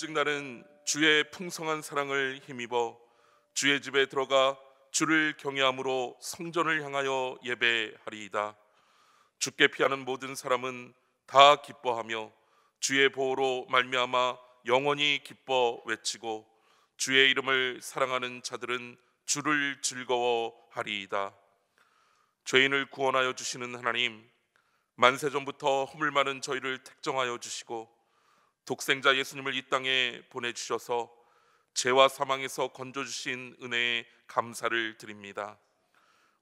오직 나는 주의 풍성한 사랑을 힘입어 주의 집에 들어가 주를 경외함으로 성전을 향하여 예배하리이다. 주께 피하는 모든 사람은 다 기뻐하며 주의 보호로 말미암아 영원히 기뻐 외치고 주의 이름을 사랑하는 자들은 주를 즐거워하리이다. 죄인을 구원하여 주시는 하나님, 만세전부터 허물 많은 저희를 택정하여 주시고 독생자 예수님을 이 땅에 보내주셔서 죄와 사망에서 건져주신 은혜에 감사를 드립니다.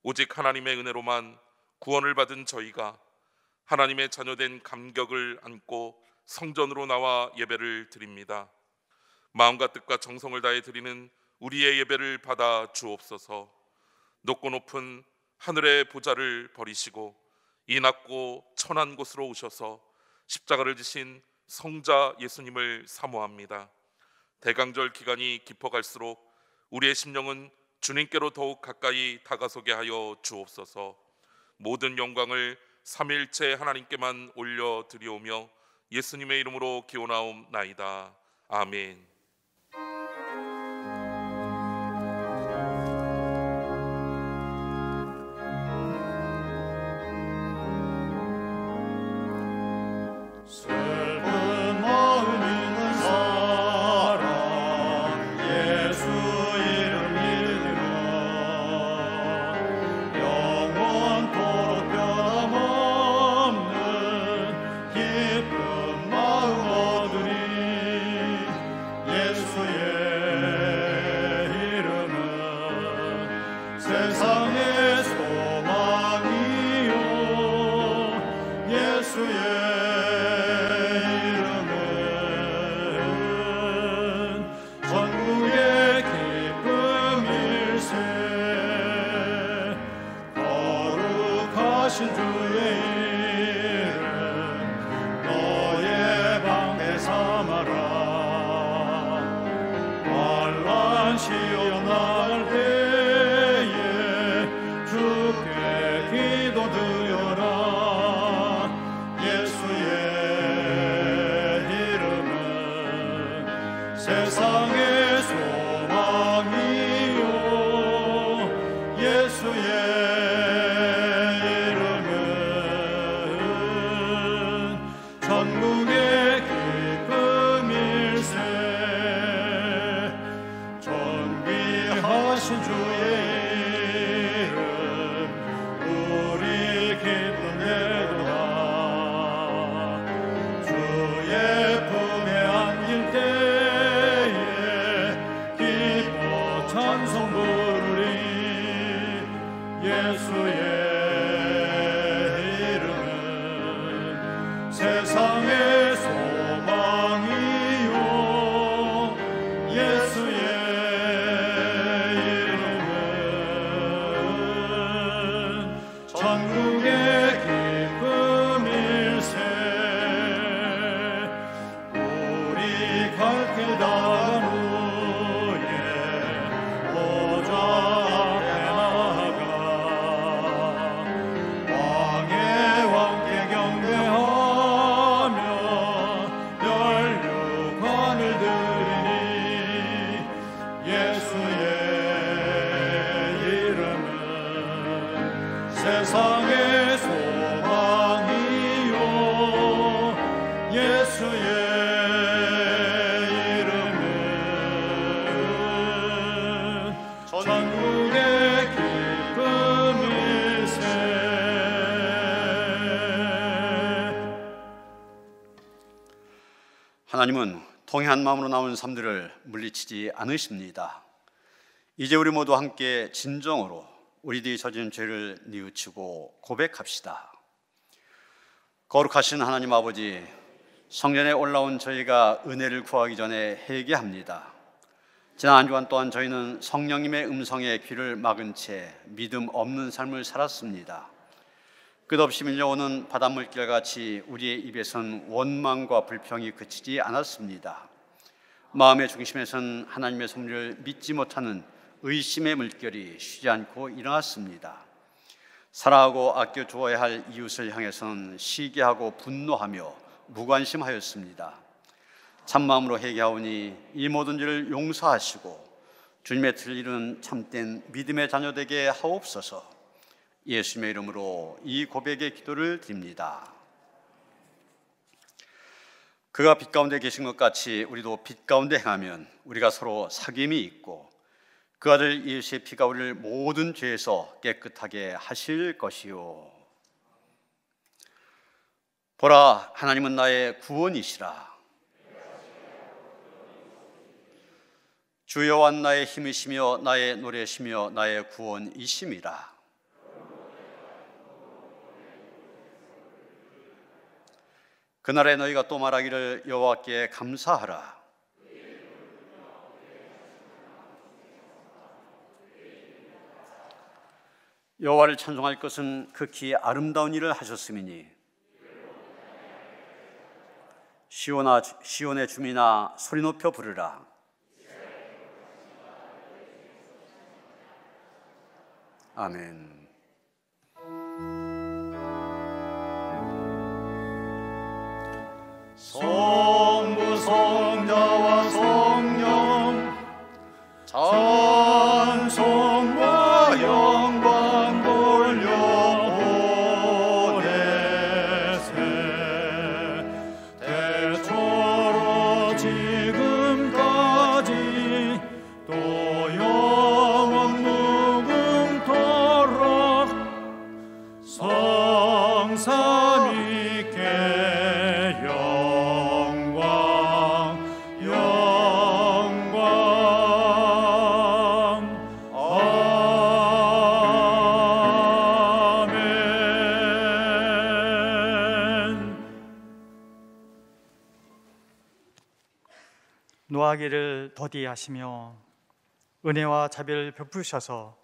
오직 하나님의 은혜로만 구원을 받은 저희가 하나님의 자녀된 감격을 안고 성전으로 나와 예배를 드립니다. 마음과 뜻과 정성을 다해 드리는 우리의 예배를 받아 주옵소서. 높고 높은 하늘의 보좌를 버리시고 이 낮고 천한 곳으로 오셔서 십자가를 지신 성자 예수님을 사모합니다. 대강절 기간이 깊어갈수록 우리의 심령은 주님께로 더욱 가까이 다가서게 하여 주옵소서. 모든 영광을 삼위일체 하나님께만 올려드리오며 예수님의 이름으로 기원하옵나이다. 아멘. 하나님은 통회한 마음으로 나온 삶들을 물리치지 않으십니다. 이제 우리 모두 함께 진정으로 우리들이 저지른 죄를 뉘우치고 고백합시다. 거룩하신 하나님 아버지, 성전에 올라온 저희가 은혜를 구하기 전에 회개합니다. 지난 한 주간 또한 저희는 성령님의 음성에 귀를 막은 채 믿음 없는 삶을 살았습니다. 끝없이 밀려오는 바닷물결같이 우리의 입에선 원망과 불평이 그치지 않았습니다. 마음의 중심에선 하나님의 섭리를 믿지 못하는 의심의 물결이 쉬지 않고 일어났습니다. 사랑하고 아껴 주어야 할 이웃을 향해서는 시기하고 분노하며 무관심하였습니다. 참마음으로 회개하오니 이 모든 일을 용서하시고 주님의 뜻을 이루는 참된 믿음의 자녀 되게 하옵소서. 예수님의 이름으로 이 고백의 기도를 드립니다. 그가 빛 가운데 계신 것 같이 우리도 빛 가운데 행하면 우리가 서로 사귐이 있고 그 아들 예수의 피가 우리를 모든 죄에서 깨끗하게 하실 것이요. 보라, 하나님은 나의 구원이시라. 주 여호와는 나의 힘이시며 나의 노래시며 나의 구원이심이라. 그날에 너희가 또 말하기를 여호와께 감사하라. 여호와를 찬송할 것은 극히 아름다운 일을 하셨음이니 시온의 주민아 소리 높여 부르라. 아멘. 성부 성자와 성령 찬송과 영광 돌려보내세. 대초로 지금까지 또 영원 무궁토록 성삼위께 노하기를 더디하시며 은혜와 자비를 베푸셔서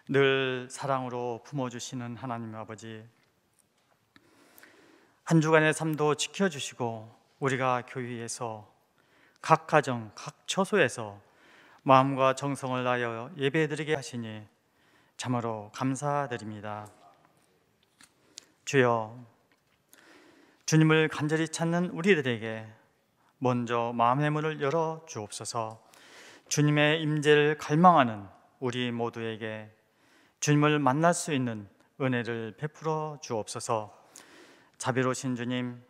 늘 사랑으로 품어주시는 하나님 아버지, 한 주간의 삶도 지켜주시고 우리가 교회에서 각 가정, 각 처소에서 마음과 정성을 다하여 예배드리게 하시니 참으로 감사드립니다. 주여, 주님을 간절히 찾는 우리들에게 먼저 마음의 문을 열어 주옵소서. 주님의 임재를 갈망하는 우리 모두에게 주님을 만날 수 있는 은혜를 베풀어 주옵소서. 자비로우신 주님,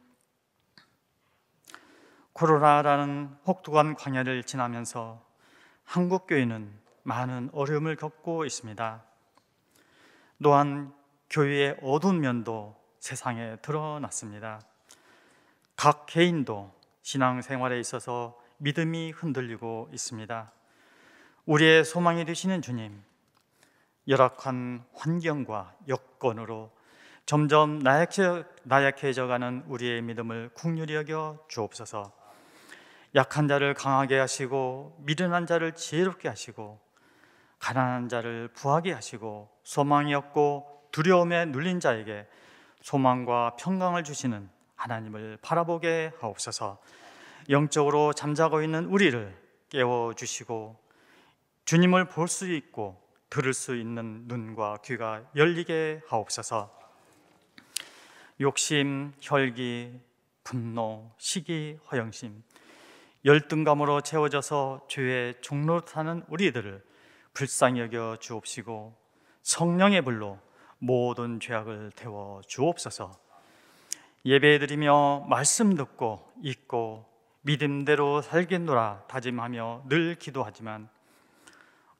코로나라는 혹독한 광야를 지나면서 한국교회는 많은 어려움을 겪고 있습니다. 또한 교회의 어두운 면도 세상에 드러났습니다. 각 개인도 신앙생활에 있어서 믿음이 흔들리고 있습니다. 우리의 소망이 되시는 주님, 열악한 환경과 여건으로 점점 나약해져가는 우리의 믿음을 긍휼히 여겨 주옵소서. 약한 자를 강하게 하시고 미련한 자를 지혜롭게 하시고 가난한 자를 부하게 하시고 소망이 없고 두려움에 눌린 자에게 소망과 평강을 주시는 하나님을 바라보게 하옵소서. 영적으로 잠자고 있는 우리를 깨워주시고 주님을 볼 수 있고 들을 수 있는 눈과 귀가 열리게 하옵소서. 욕심, 혈기, 분노, 시기, 허영심, 열등감으로 채워져서 죄의 종로로 타는 우리들을 불쌍히 여겨 주옵시고 성령의 불로 모든 죄악을 태워 주옵소서. 예배드리며 말씀 듣고 읽고 믿음대로 살겠노라 다짐하며 늘 기도하지만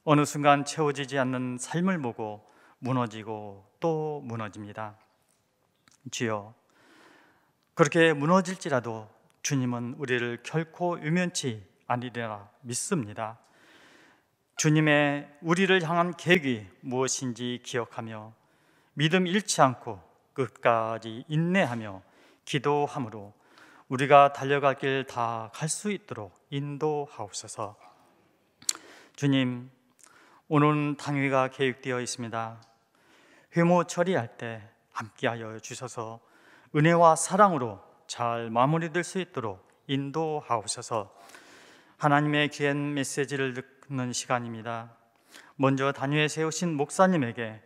어느 순간 채워지지 않는 삶을 보고 무너지고 또 무너집니다. 주여, 그렇게 무너질지라도 주님은 우리를 결코 유면치 아니리라 믿습니다. 주님의 우리를 향한 계획이 무엇인지 기억하며 믿음 잃지 않고 끝까지 인내하며 기도함으로 우리가 달려갈 길 다 갈 수 있도록 인도하옵소서. 주님, 오늘은 당회가 계획되어 있습니다. 회모 처리할 때 함께하여 주셔서 은혜와 사랑으로 잘 마무리될 수 있도록 인도하옵소서. 하나님의 귀한 메시지를 듣는 시간입니다. 먼저 단위에 세우신 목사님에게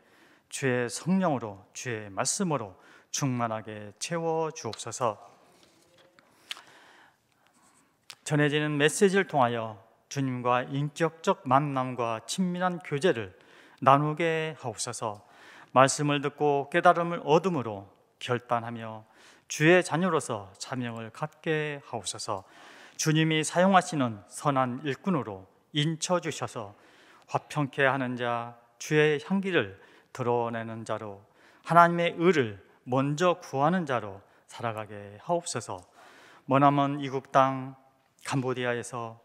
주의 성령으로 주의 말씀으로 충만하게 채워 주옵소서. 전해지는 메시지를 통하여 주님과 인격적 만남과 친밀한 교제를 나누게 하옵소서. 말씀을 듣고 깨달음을 얻음으로 결단하며 주의 자녀로서 사명을 갖게 하옵소서. 주님이 사용하시는 선한 일꾼으로 인쳐주셔서 화평케 하는 자, 주의 향기를 드러내는 자로, 하나님의 의를 먼저 구하는 자로 살아가게 하옵소서. 머나먼 이국 땅 캄보디아에서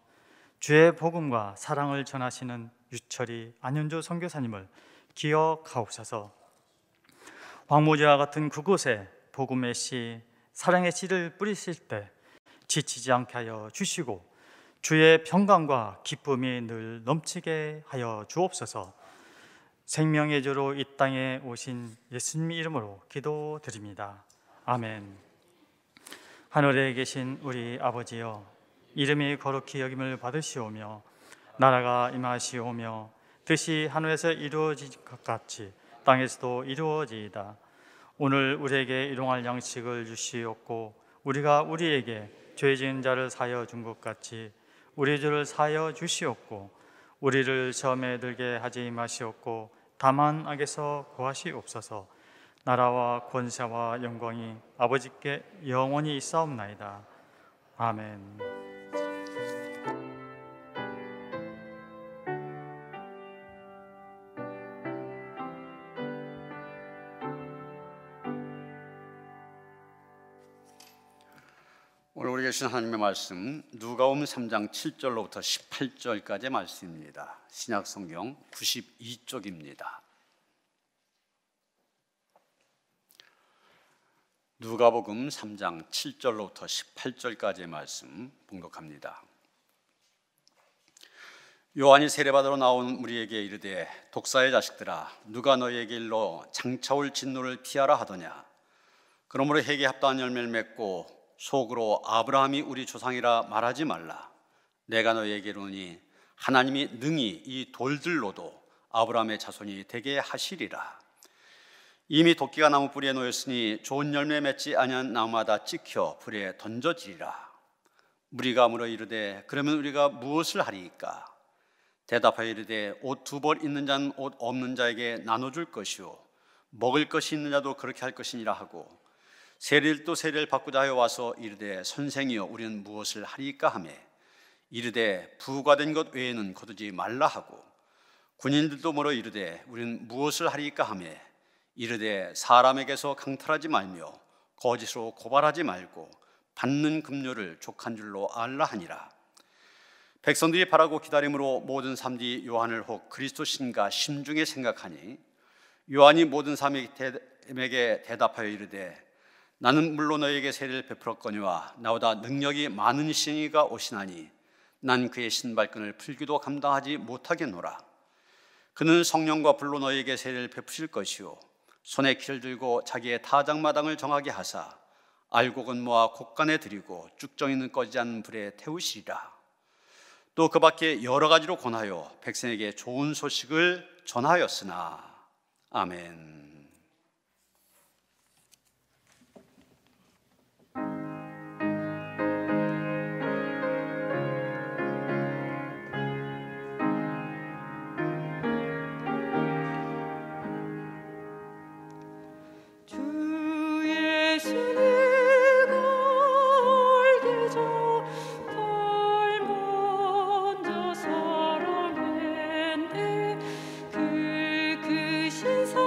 주의 복음과 사랑을 전하시는 유철이 안현주 선교사님을 기억하옵소서. 황무지와 같은 그곳에 복음의 씨, 사랑의 씨를 뿌리실 때 지치지 않게 하여 주시고 주의 평강과 기쁨이 늘 넘치게 하여 주옵소서. 생명의 주로 이 땅에 오신 예수님 이름으로 기도드립니다. 아멘. 하늘에 계신 우리 아버지여, 이름이 거룩히 여김을 받으시오며 나라가 임하시오며 뜻이 하늘에서 이루어질 것 같이 땅에서도 이루어지이다. 오늘 우리에게 일용할 양식을 주시옵고 우리가 우리에게 죄 지은 자를 사하여 준 것 같이 우리 죄를 사하여 주시옵고 우리를 시험에 들게 하지 마시옵고 다만 악에서 구하시옵소서. 나라와 권세와 영광이 아버지께 영원히 있사옵나이다. 아멘. 오늘 우리에게 주신 하나님의 말씀 누가복음 3장 7절로부터 18절까지의 말씀입니다. 신약 성경 92쪽입니다. 누가복음 3장 7절로부터 18절까지의 말씀 봉독합니다. 요한이 세례받으러 나온 우리에게 이르되 독사의 자식들아, 누가 너희에게 일러 장차올 진노를 피하라 하더냐. 그러므로 회개에 합당한 열매를 맺고 속으로 아브라함이 우리 조상이라 말하지 말라. 내가 너희에게 이르노니 하나님이 능히 이 돌들로도 아브라함의 자손이 되게 하시리라. 이미 도끼가 나무 뿌리에 놓였으니 좋은 열매 맺지 아니한 나무마다 찍혀 불에 던져지리라. 무리가 물어 이르되 그러면 우리가 무엇을 하리이까? 대답하여 이르되 옷 두 벌 있는 자는 옷 없는 자에게 나눠줄 것이요 먹을 것이 있는 자도 그렇게 할 것이니라 하고, 세리들도 세례를 받고자 하여 와서 이르되 선생이여 우리는 무엇을 하리이까 하며 이르되 부과된 것 외에는 거두지 말라 하고, 군인들도 물어 이르되 우리는 무엇을 하리이까 하며 이르되 사람에게서 강탈하지 말며 거짓으로 고발하지 말고 받는 급료를 족한 줄로 알라 하니라. 백성들이 바라고 기다림으로 모든 사람들이 요한을 혹 그리스도신가 심중에 생각하니, 요한이 모든 사람에게 대답하여 이르되 나는 물론 너희에게 세례를 베풀었거니와 나보다 능력이 많은 신이가 오시나니 난 그의 신발끈을 풀기도 감당하지 못하겠노라. 그는 성령과 불로 너희에게 세례를 베푸실 것이요 손에 키를 들고 자기의 타작마당을 정하게 하사 알곡은 모아 곡간에 들이고 쭉정이는 꺼지지 않는 불에 태우시리라. 또 그 밖에 여러 가지로 권하여 백성에게 좋은 소식을 전하였으나. 아멘. 그 신사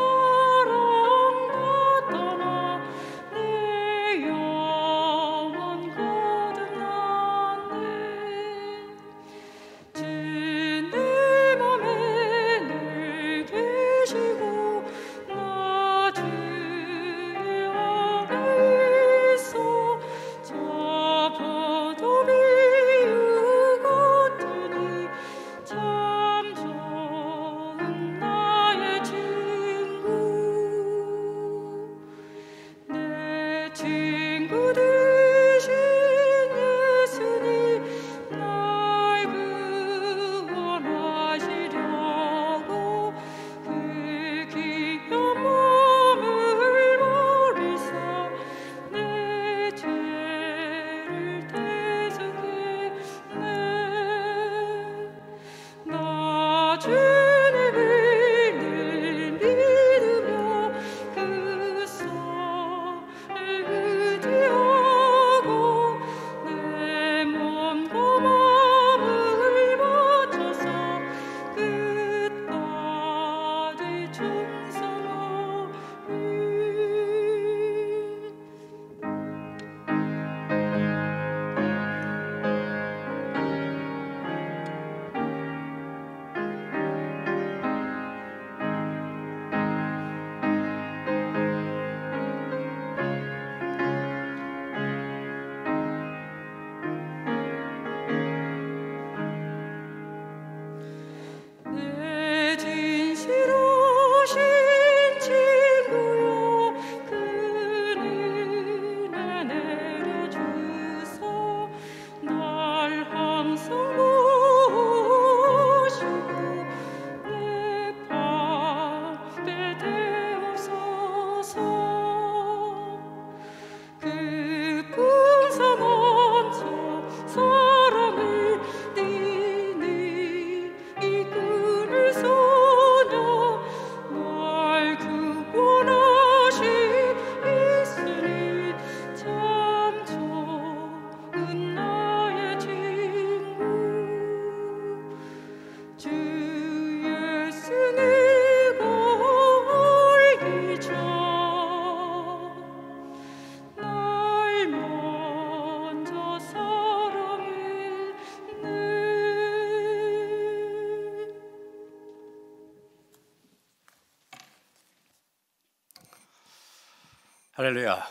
할렐루야.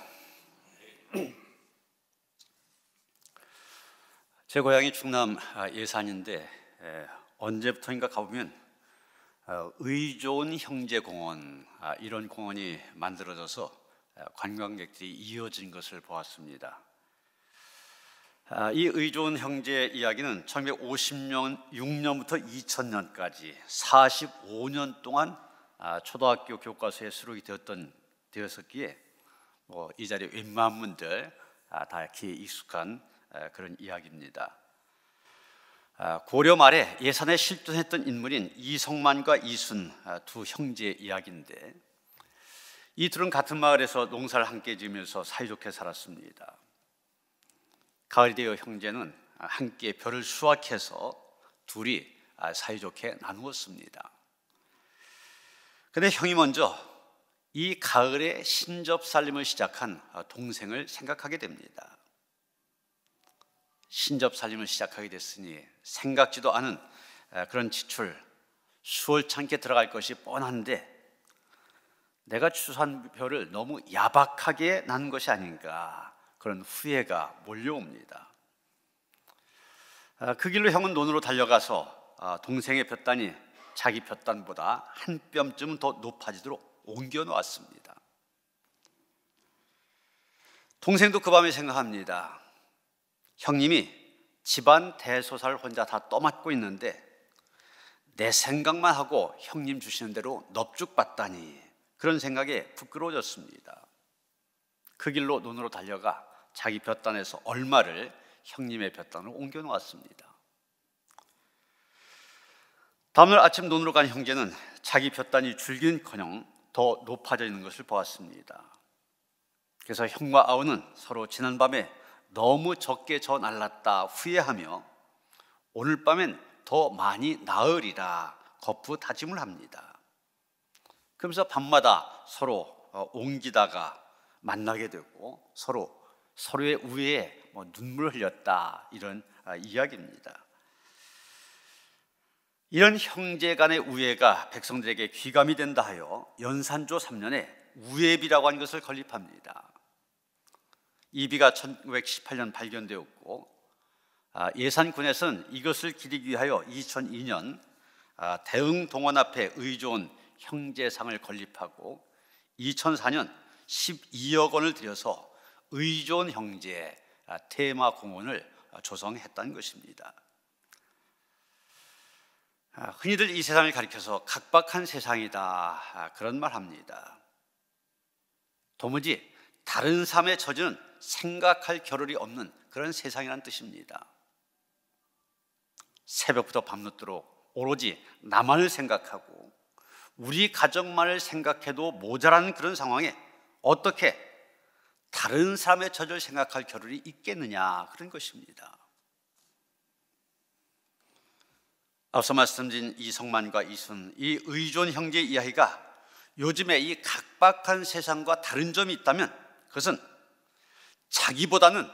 제 고향이 충남 예산인데 언제부터인가 가보면 의좋은 형제공원 이런 공원이 만들어져서 관광객들이 이어진 것을 보았습니다. 이 의좋은 형제 이야기는 1956년부터 2000년까지 45년 동안 초등학교 교과서에 수록이 되었었기에 이 자리에 웬만한 분들 다 귀에 익숙한 그런 이야기입니다. 고려 말에 예산에 실존했던 인물인 이성만과 이순 두 형제 이야기인데, 이 둘은 같은 마을에서 농사를 함께 지으면서 사이좋게 살았습니다. 가을이 되어 형제는 함께 벼를 수확해서 둘이 사이좋게 나누었습니다. 그런데 형이 먼저 이 가을에 신접살림을 시작한 동생을 생각하게 됩니다. 신접살림을 시작하게 됐으니 생각지도 않은 그런 지출, 수월찮게 들어갈 것이 뻔한데 내가 추수한 벼를 너무 야박하게 난 것이 아닌가, 그런 후회가 몰려옵니다. 그 길로 형은 논으로 달려가서 동생의 볕단이 자기 볕단보다 한 뼘쯤 더 높아지도록 옮겨 놓았습니다. 동생도 그 밤에 생각합니다. 형님이 집안 대소사를 혼자 다 떠맡고 있는데 내 생각만 하고 형님 주시는 대로 넙죽받다니, 그런 생각에 부끄러워졌습니다. 그 길로 논으로 달려가 자기 볕단에서 얼마를 형님의 볕단으로 옮겨 놓았습니다. 다음날 아침 논으로 간 형제는 자기 볕단이 줄기는커녕 더 높아져 있는 것을 보았습니다. 그래서 형과 아우는 서로 지난밤에 너무 적게 저 날랐다 후회하며 오늘 밤엔 더 많이 나으리라 거푸 다짐을 합니다. 그러면서 밤마다 서로 옮기다가 만나게 되고 서로의 우애에 눈물을 흘렸다, 이런 이야기입니다. 이런 형제 간의 우애가 백성들에게 귀감이 된다 하여 연산조 3년에 우애비라고 하는 것을 건립합니다. 이 비가 1918년 발견되었고 예산군에서는 이것을 기리기 위하여 2002년 대흥동원 앞에 의좋은 형제상을 건립하고 2004년 12억 원을 들여서 의좋은 형제 테마 공원을 조성했다는 것입니다. 흔히들 이 세상을 가리켜서 각박한 세상이다, 그런 말 합니다. 도무지 다른 삶의 처지는 생각할 겨를이 없는 그런 세상이라는 뜻입니다. 새벽부터 밤늦도록 오로지 나만을 생각하고 우리 가정만을 생각해도 모자라는 그런 상황에 어떻게 다른 사람의 처지를 생각할 겨를이 있겠느냐, 그런 것입니다. 앞서 말씀드린 이성만과 이순, 이 의존 형제 이야기가 요즘에 이 각박한 세상과 다른 점이 있다면 그것은 자기보다는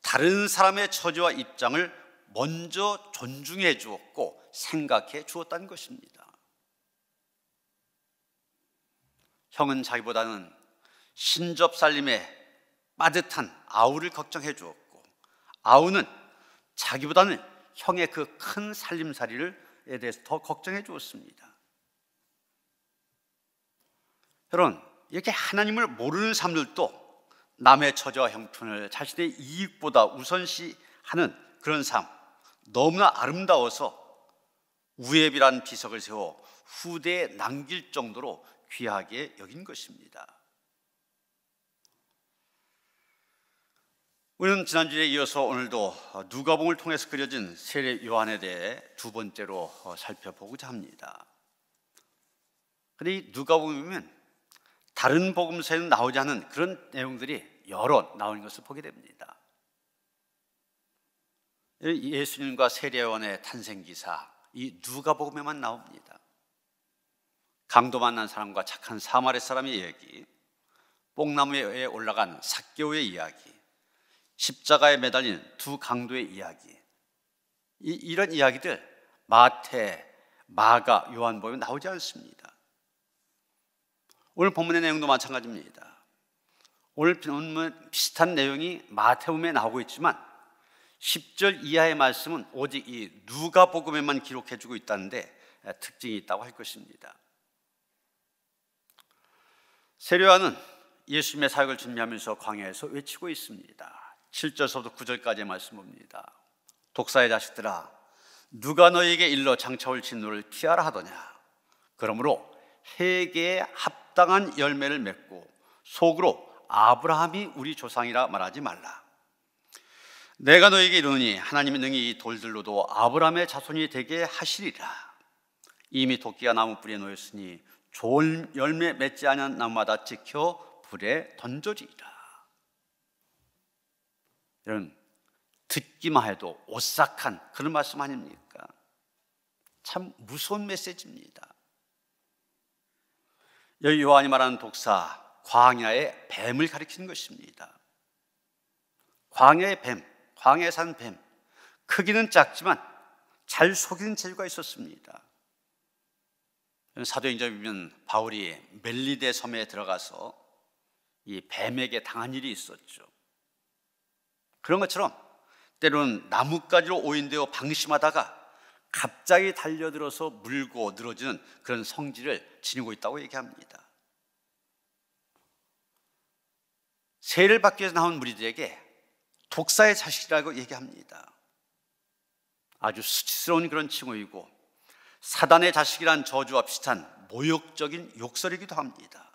다른 사람의 처지와 입장을 먼저 존중해 주었고 생각해 주었다는 것입니다. 형은 자기보다는 신접살림에 빠듯한 아우를 걱정해 주었고, 아우는 자기보다는 형의 그 큰 살림살이에 대해서 더 걱정해 주었습니다. 여러분, 이렇게 하나님을 모르는 사람들도 남의 처지와 형편을 자신의 이익보다 우선시하는 그런 삶, 너무나 아름다워서 우애비란 비석을 세워 후대에 남길 정도로 귀하게 여긴 것입니다. 우리는 지난주에 이어서 오늘도 누가복음을 통해서 그려진 세례 요한에 대해 두 번째로 살펴보고자 합니다. 그런데 이 누가복음에 보면 다른 복음서에는 나오지 않은 그런 내용들이 여러 나오는 것을 보게 됩니다. 예수님과 세례 요한의 탄생 기사, 이 누가복음에만 나옵니다. 강도 만난 사람과 착한 사마리 사람의 이야기, 뽕나무에 올라간 삭개오의 이야기, 십자가에 매달린 두 강도의 이야기, 이런 이야기들 마태, 마가, 요한복음에 나오지 않습니다. 오늘 본문의 내용도 마찬가지입니다. 오늘 본문 비슷한 내용이 마태복음에 나오고 있지만 10절 이하의 말씀은 오직 이 누가복음에만 기록해주고 있다는데 특징이 있다고 할 것입니다. 세례요한은 예수님의 사역을 준비하면서 광야에서 외치고 있습니다. 7절서부터 9절까지의 말씀 봅니다. 독사의 자식들아, 누가 너에게 일러 장차올 진노를 피하라 하더냐. 그러므로 회개에 합당한 열매를 맺고 속으로 아브라함이 우리 조상이라 말하지 말라. 내가 너에게 이르노니 하나님이 능히 이 돌들로도 아브라함의 자손이 되게 하시리라. 이미 도끼가 나무 뿌리에 놓였으니 좋은 열매 맺지 않은 나무마다 찍혀 불에 던져지리라. 이런 듣기만 해도 오싹한 그런 말씀 아닙니까? 참 무서운 메시지입니다. 여기 요한이 말하는 독사, 광야의 뱀을 가리키는 것입니다. 광야의 뱀, 광야에 사는 뱀, 크기는 작지만 잘 속이는 재주가 있었습니다. 사도행전에 보면 바울이 멜리데 섬에 들어가서 이 뱀에게 당한 일이 있었죠. 그런 것처럼 때로는 나뭇가지로 오인되어 방심하다가 갑자기 달려들어서 물고 늘어지는 그런 성질을 지니고 있다고 얘기합니다. 세례를 받기 위해서 나온 무리들에게 독사의 자식이라고 얘기합니다. 아주 수치스러운 그런 칭호이고 사단의 자식이란 저주와 비슷한 모욕적인 욕설이기도 합니다.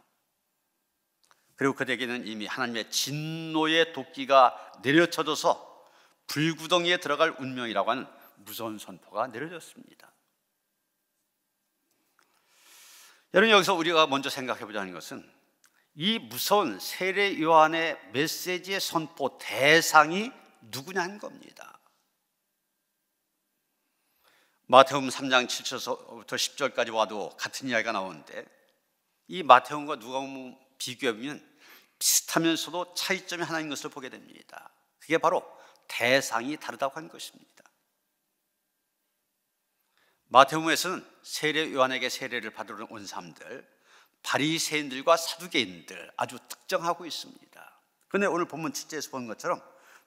그리고 그들에게는 이미 하나님의 진노의 도끼가 내려쳐져서 불구덩이에 들어갈 운명이라고 하는 무서운 선포가 내려졌습니다. 여러분, 여기서 우리가 먼저 생각해 보자는 것은 이 무서운 세례 요한의 메시지의 선포 대상이 누구냐는 겁니다. 마태복음 3장 7절부터 10절까지 와도 같은 이야기가 나오는데 이 마태복음과 누가복음 비교해보면 비슷하면서도 차이점이 하나 있는 것을 보게 됩니다. 그게 바로 대상이 다르다고 하는 것입니다. 마태복음에서는 세례 요한에게 세례를 받으러 온 사람들, 바리새인들과 사두개인들 아주 특정하고 있습니다. 그런데 오늘 본문 7절에서 보는 것처럼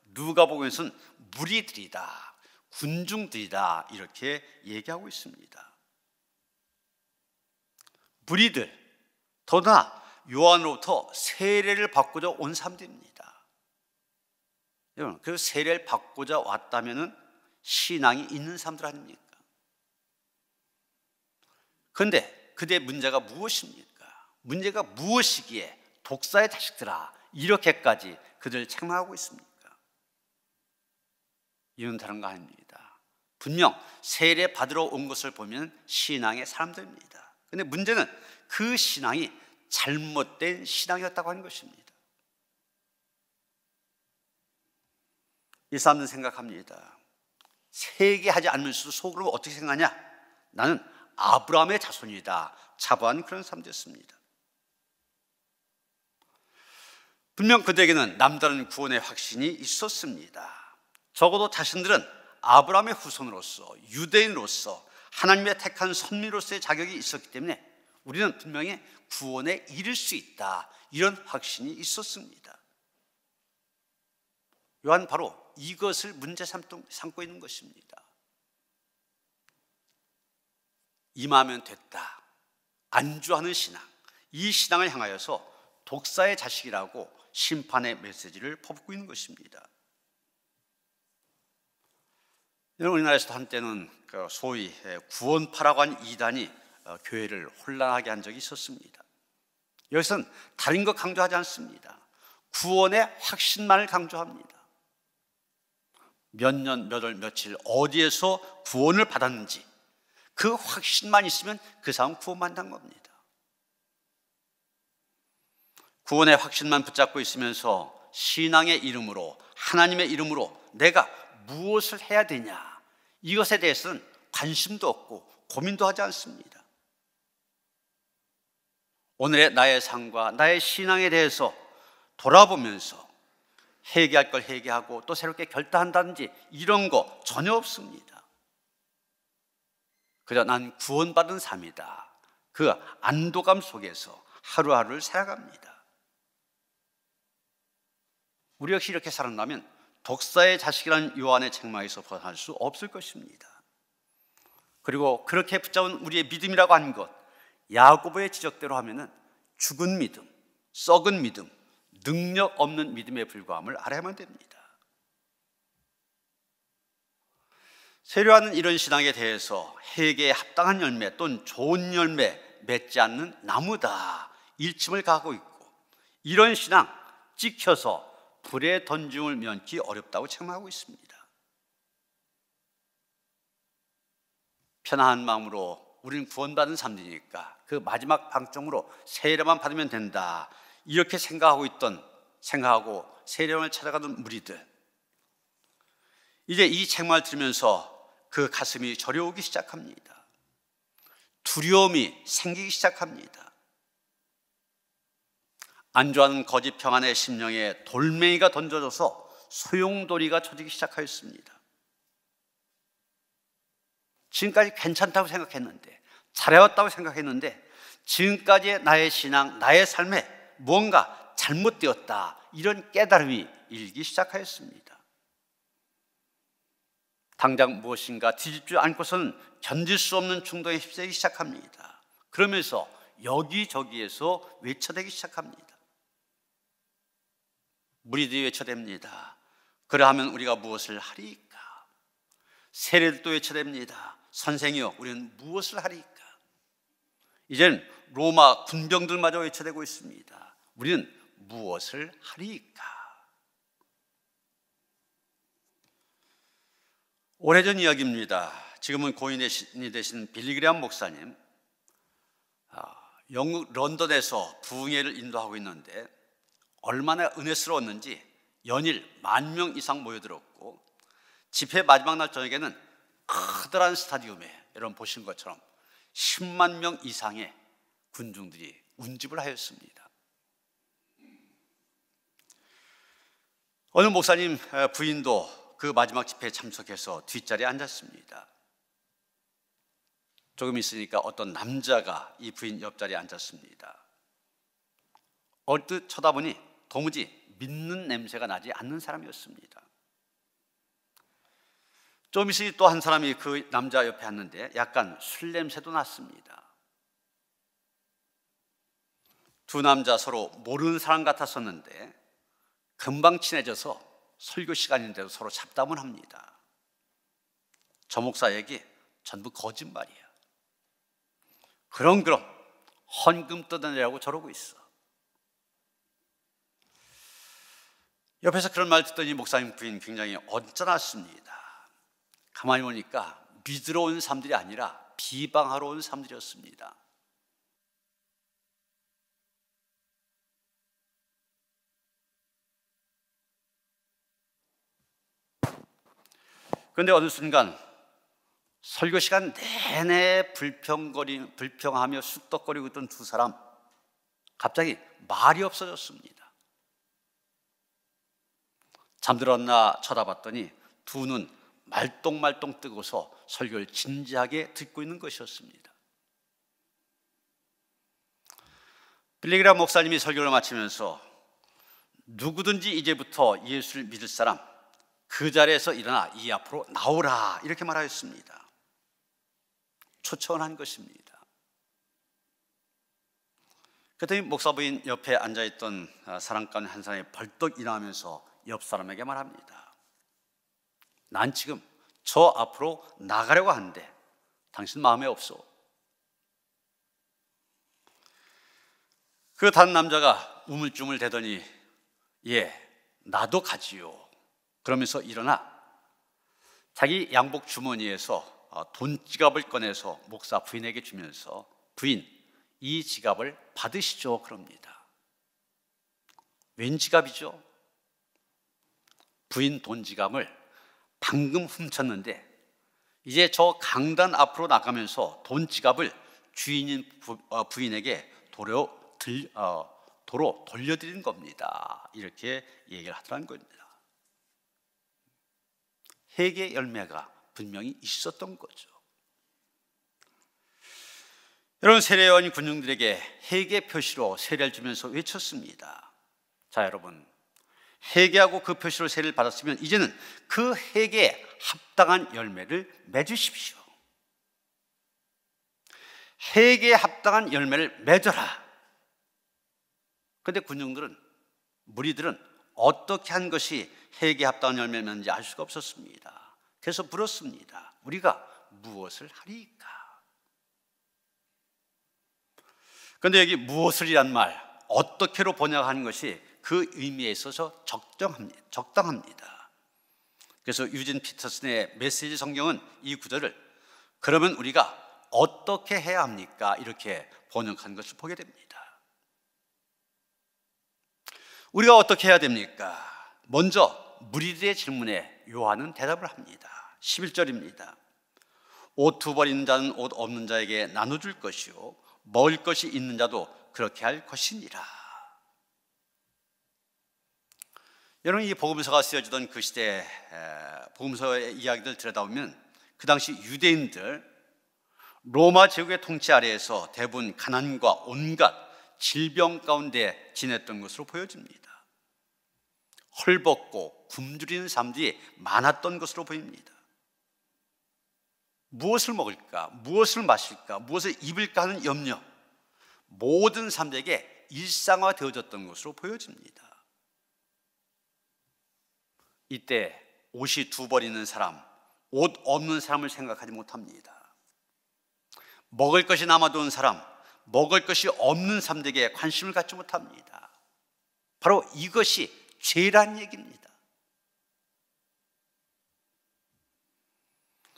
누가복음에서는 무리들이다, 군중들이다 이렇게 얘기하고 있습니다. 무리들, 더나 요한으로부터 세례를 받고자 온 사람들입니다. 여러분, 그 세례를 받고자 왔다면 신앙이 있는 사람들 아닙니까? 그런데 그들의 문제가 무엇입니까? 문제가 무엇이기에 독사의 자식들아 이렇게까지 그들을 책망하고 있습니까? 이유는 다른 거 아닙니다. 분명 세례 받으러 온 것을 보면 신앙의 사람들입니다. 그런데 문제는 그 신앙이 잘못된 신앙이었다고 하는 것입니다. 이 사람들은 생각합니다. 회개하지 않으면서도 속으로 어떻게 생각하냐? 나는 아브라함의 자손이다, 자부한 그런 사람들이었습니다. 분명 그들에게는 남다른 구원의 확신이 있었습니다. 적어도 자신들은 아브라함의 후손으로서, 유대인으로서, 하나님의 택한 선민으로서의 자격이 있었기 때문에 우리는 분명히 구원에 이를 수 있다, 이런 확신이 있었습니다. 요한 바로 이것을 문제 삼고 있는 것입니다. 임하면 됐다, 안주하는 신앙, 이 신앙을 향하여서 독사의 자식이라고 심판의 메시지를 퍼붓고 있는 것입니다. 우리나라에서도 한때는 소위 구원파라고 한 이단이 교회를 혼란하게 한 적이 있었습니다. 여기서는 다른 것 강조하지 않습니다. 구원의 확신만을 강조합니다. 몇 년, 몇 월, 며칠 어디에서 구원을 받았는지 그 확신만 있으면 그 사람 구원받는 겁니다. 구원의 확신만 붙잡고 있으면서 신앙의 이름으로, 하나님의 이름으로 내가 무엇을 해야 되냐, 이것에 대해서는 관심도 없고 고민도 하지 않습니다. 오늘의 나의 삶과 나의 신앙에 대해서 돌아보면서 회개할 걸 회개하고 또 새롭게 결단한다든지 이런 거 전혀 없습니다. 그저 난 구원받은 삶이다, 그 안도감 속에서 하루하루를 살아갑니다. 우리 역시 이렇게 살았다면 독사의 자식이라는 요한의 책망에서 벗어날 수 없을 것입니다. 그리고 그렇게 붙잡은 우리의 믿음이라고 하는 것, 야고보의 지적대로 하면은 죽은 믿음, 썩은 믿음, 능력 없는 믿음에 불과함을 알아야만 됩니다. 세례와는 이런 신앙에 대해서 회개에 합당한 열매 또는 좋은 열매 맺지 않는 나무다 일침을 가하고 있고, 이런 신앙 찍혀서 불에 던짐을 면키 어렵다고 책망하고 있습니다. 편안한 마음으로 우리는 구원받은 사람들이니까 그 마지막 방점으로 세례만 받으면 된다, 이렇게 생각하고 세례원을 찾아가던 무리들, 이제 이 책망을 들으면서 그 가슴이 저려오기 시작합니다. 두려움이 생기기 시작합니다. 안주하는 거짓 평안의 심령에 돌멩이가 던져져서 소용돌이가 쳐지기 시작하였습니다. 지금까지 괜찮다고 생각했는데, 잘해왔다고 생각했는데, 지금까지의 나의 신앙, 나의 삶에 무언가 잘못되었다, 이런 깨달음이 일기 시작하였습니다. 당장 무엇인가 뒤집지 않고서는 견딜 수 없는 충동에 휩싸이기 시작합니다. 그러면서 여기저기에서 외쳐대기 시작합니다. 무리들이 외쳐댑니다. 그러하면 우리가 무엇을 하리까? 세례들도 외쳐댑니다. 선생이여, 우리는 무엇을 하리까? 이제는 로마 군병들마저 외쳐대고 있습니다. 우리는 무엇을 하리까? 오래전 이야기입니다. 지금은 고인이 되신 빌리그레함 목사님, 영국 런던에서 부흥회를 인도하고 있는데 얼마나 은혜스러웠는지 연일 10,000명 이상 모여들었고, 집회 마지막 날 저녁에는 커다란 스타디움에 여러분 보신 것처럼 10만 명 이상의 군중들이 운집을 하였습니다. 어느 목사님 부인도 그 마지막 집회에 참석해서 뒷자리에 앉았습니다. 조금 있으니까 어떤 남자가 이 부인 옆자리에 앉았습니다. 얼뜻 쳐다보니 도무지 믿는 냄새가 나지 않는 사람이었습니다. 좀 있으니 또 한 사람이 그 남자 옆에 앉는데 약간 술 냄새도 났습니다. 두 남자 서로 모르는 사람 같았었는데 금방 친해져서 설교 시간인데도 서로 잡담을 합니다. 저 목사 얘기 전부 거짓말이야. 그럼 헌금 뜯어내라고 저러고 있어. 옆에서 그런 말 듣더니 목사님 부인 굉장히 언짢았습니다. 가만히 보니까 믿으러 온 사람들이 아니라 비방하러 온 사람들이었습니다. 그런데 어느 순간 설교 시간 내내 불평하며 쑥덕거리고 있던 두 사람, 갑자기 말이 없어졌습니다. 잠들었나 쳐다봤더니 두 눈 말똥말똥 뜨고서 설교를 진지하게 듣고 있는 것이었습니다. 빌리그레함 목사님이 설교를 마치면서 누구든지 이제부터 예수를 믿을 사람 그 자리에서 일어나 이 앞으로 나오라, 이렇게 말하였습니다. 초청을 한 것입니다. 그랬더니 목사 부인 옆에 앉아있던 사람 가운데 한 사람이 벌떡 일어나면서 옆 사람에게 말합니다. 난 지금 저 앞으로 나가려고 하는데 당신 마음에 없어. 그 다른 남자가 우물쭈물 대더니 예, 나도 가지요. 그러면서 일어나 자기 양복 주머니에서 돈 지갑을 꺼내서 목사 부인에게 주면서 부인, 이 지갑을 받으시죠, 그럽니다. 웬 지갑이죠? 부인 돈 지갑을 방금 훔쳤는데 이제 저 강단 앞으로 나가면서 돈 지갑을 주인인 부인에게 도로 돌려드린 겁니다. 이렇게 얘기를 하더라는 겁니다. 회개 열매가 분명히 있었던 거죠. 여러분, 세례요한이 군중들에게 회개 표시로 세례를 주면서 외쳤습니다. 자, 여러분, 회개하고 그 표시로 세례를 받았으면 이제는 그 회개에 합당한 열매를 맺으십시오. 회개에 합당한 열매를 맺어라. 그런데 군중들은, 무리들은 어떻게 한 것이 회개에 합당한 열매를 맺는지 알 수가 없었습니다. 그래서 물었습니다. 우리가 무엇을 하리까? 그런데 여기 무엇을이란 말, 어떻게로 번역하는 것이 그 의미에 있어서 적당합니다. 그래서 유진 피터슨의 메시지 성경은 이 구절을 그러면 우리가 어떻게 해야 합니까? 이렇게 번역한 것을 보게 됩니다. 우리가 어떻게 해야 됩니까? 먼저 무리들의 질문에 요한은 대답을 합니다. 11절입니다. 옷 두 벌 있는 자는 옷 없는 자에게 나눠줄 것이요 먹을 것이 있는 자도 그렇게 할 것이니라. 여러분, 이 복음서가 쓰여지던 그 시대 복음서의 이야기들 들여다보면 그 당시 유대인들 로마 제국의 통치 아래에서 대부분 가난과 온갖 질병 가운데 지냈던 것으로 보여집니다. 헐벗고 굶주리는 사람들이 많았던 것으로 보입니다. 무엇을 먹을까, 무엇을 마실까, 무엇을 입을까 하는 염려, 모든 사람들에게 일상화되어졌던 것으로 보여집니다. 이때 옷이 두 벌 있는 사람, 옷 없는 사람을 생각하지 못합니다. 먹을 것이 남아도는 사람, 먹을 것이 없는 사람들에게 관심을 갖지 못합니다. 바로 이것이 죄라는 얘기입니다.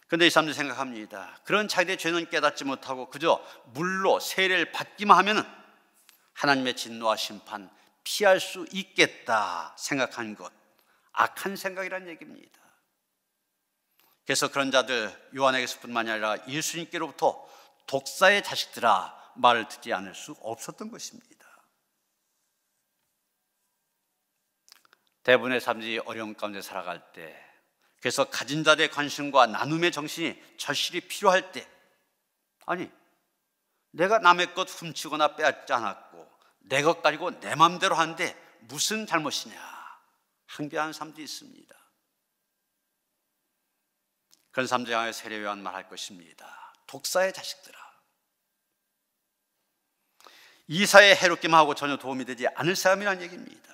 그런데 이 사람들이 생각합니다. 그런 자기의 죄는 깨닫지 못하고 그저 물로 세례를 받기만 하면 하나님의 진노와 심판 피할 수 있겠다 생각하는 것, 악한 생각이라는 얘기입니다. 그래서 그런 자들 요한에게서뿐만이 아니라 예수님께로부터 독사의 자식들아 말을 듣지 않을 수 없었던 것입니다. 대부분의 사람들이 어려운 가운데 살아갈 때, 그래서 가진 자들의 관심과 나눔의 정신이 절실히 필요할 때, 아니 내가 남의 것 훔치거나 빼앗지 않았고 내 것 가지고 내 마음대로 하는데 무슨 잘못이냐 항변하는 사람들이 있습니다. 그런 사람들 향해 세례 요한 말할 것입니다. 독사의 자식들아, 이 사회에 해롭기만 하고 전혀 도움이 되지 않을 사람이라는 얘기입니다.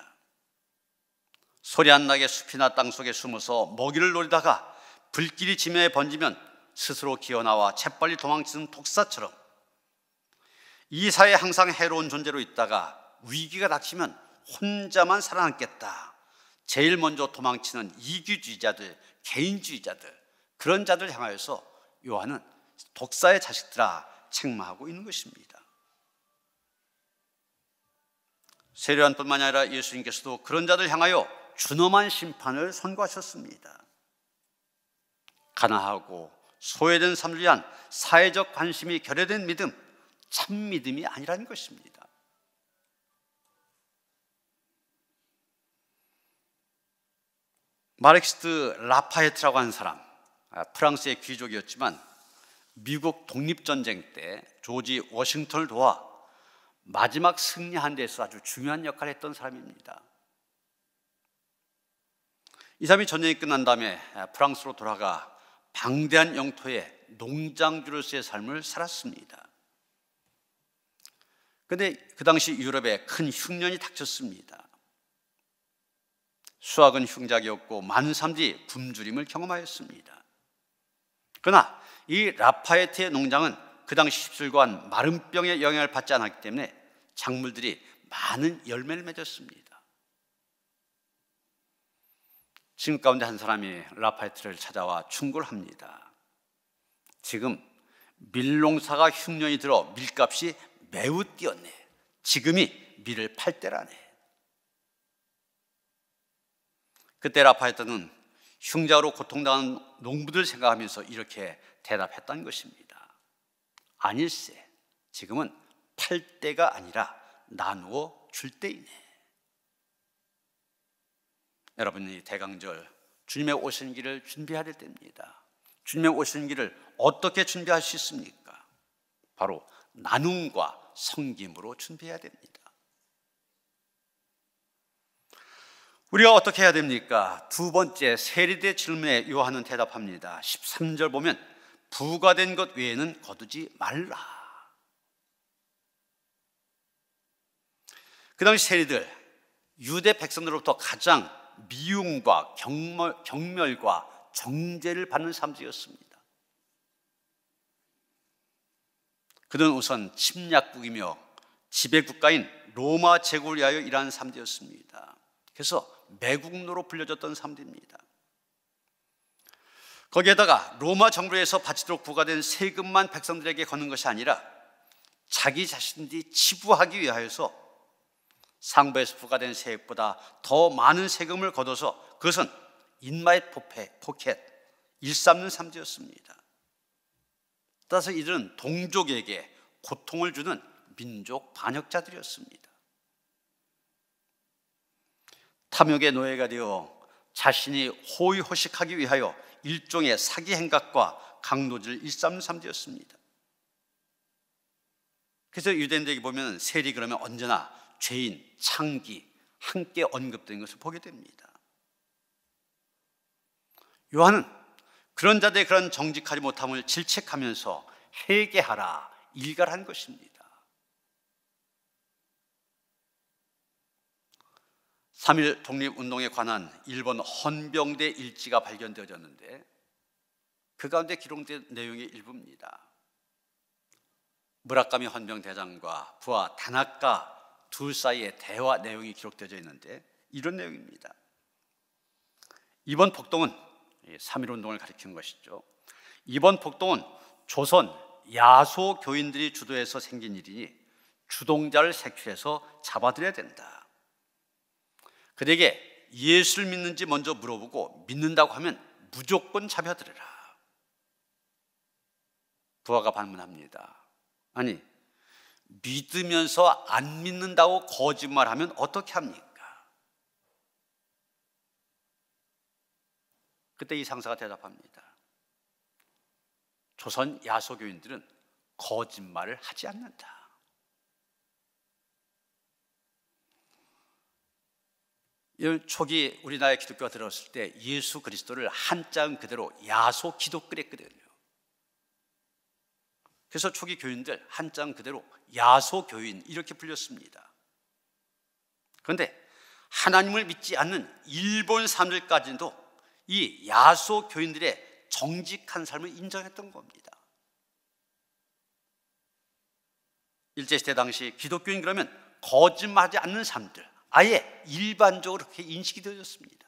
소리 안 나게 숲이나 땅속에 숨어서 먹이를 노리다가 불길이 지면에 번지면 스스로 기어나와 재빨리 도망치는 독사처럼 이 사회에 항상 해로운 존재로 있다가 위기가 닥치면 혼자만 살아남겠다, 제일 먼저 도망치는 이기주의자들, 개인주의자들, 그런 자들 향하여서 요한은 독사의 자식들아 책망하고 있는 것입니다. 세례요한뿐만 아니라 예수님께서도 그런 자들 향하여 준엄한 심판을 선고하셨습니다. 가난하고 소외된 사람들을 위한 사회적 관심이 결여된 믿음, 참 믿음이 아니라는 것입니다. 마르크시스트 라파에트라고 하는 사람, 프랑스의 귀족이었지만 미국 독립전쟁 때 조지 워싱턴을 도와 마지막 승리한 데서 아주 중요한 역할을 했던 사람입니다. 이 사람이 전쟁이 끝난 다음에 프랑스로 돌아가 방대한 영토의 농장주로서의 삶을 살았습니다. 그런데 그 당시 유럽에 큰 흉년이 닥쳤습니다. 수확은 흉작이었고 많은 사람들이 굶주림을 경험하였습니다. 그러나 이 라파에트의 농장은 그 당시 휩쓸고한 마른병의 영향을 받지 않았기 때문에 작물들이 많은 열매를 맺었습니다. 지금 가운데 한 사람이 라파에트를 찾아와 충고를 합니다. 지금 밀농사가 흉년이 들어 밀값이 매우 뛰었네. 지금이 밀을 팔 때라네. 그때 라파에트는 흉작으로 고통당하는 농부들 생각하면서 이렇게 대답했다는 것입니다. 아닐세, 지금은 팔 때가 아니라 나누어 줄 때이네. 여러분이 대강절 주님의 오시는 길을 준비해야 될 때입니다. 주님의 오시는 길을 어떻게 준비할 수 있습니까? 바로 나눔과 섬김으로 준비해야 됩니다. 우리가 어떻게 해야 됩니까? 두 번째 세리들의 질문에 요한은 대답합니다. 13절 보면 부과된 것 외에는 거두지 말라. 그 당시 세리들, 유대 백성들로부터 가장 미움과 경멸과 정죄를 받는 사람들이었습니다. 그들은 우선 침략국이며 지배국가인 로마 제국을 위하여 일하는 사람들이었습니다. 그래서 매국노로 불려졌던 사람들입니다. 거기에다가 로마 정부에서 바치도록 부과된 세금만 백성들에게 거는 것이 아니라 자기 자신들이 치부하기 위하여서 상부에서 부과된 세액보다 더 많은 세금을 걷어서 그것은 인마의 포켓, 일삼는 사람들이었습니다. 따라서 이들은 동족에게 고통을 주는 민족 반역자들이었습니다. 탐욕의 노예가 되어 자신이 호의호식하기 위하여 일종의 사기 행각과 강도질을 일삼는 사람들이었습니다. 그래서 유대인들에게 보면 세리 그러면 언제나 죄인, 창기 함께 언급된 것을 보게 됩니다. 요한은 그런 자들의 그런 정직하지 못함을 질책하면서 회개하라, 일갈한 것입니다. 3.1 독립운동에 관한 일본 헌병대 일지가 발견되어졌는데 그 가운데 기록된 내용의 일부입니다. 무라카미 헌병대장과 부하 다나카 둘 사이의 대화 내용이 기록되어 있는데 이런 내용입니다. 이번 폭동은 3.1 운동을 가리키는 것이죠. 이번 폭동은 조선 야소 교인들이 주도해서 생긴 일이니 주동자를 색출해서 잡아들여야 된다. 그들에게 예수를 믿는지 먼저 물어보고 믿는다고 하면 무조건 잡아들여라. 부하가 반문합니다. 아니, 믿으면서 안 믿는다고 거짓말하면 어떻게 합니까? 그때 이 상사가 대답합니다. 조선 야소교인들은 거짓말을 하지 않는다. 초기 우리나라의 기독교가 들어왔을 때 예수 그리스도를 한자음 그대로 야소 기독 그랬거든요. 그래서 초기 교인들 한자음 그대로 야소 교인 이렇게 불렸습니다. 그런데 하나님을 믿지 않는 일본 사람들까지도 이 야소 교인들의 정직한 삶을 인정했던 겁니다. 일제시대 당시 기독교인 그러면 거짓말하지 않는 사람들, 아예 일반적으로 그렇게 인식이 되어졌습니다.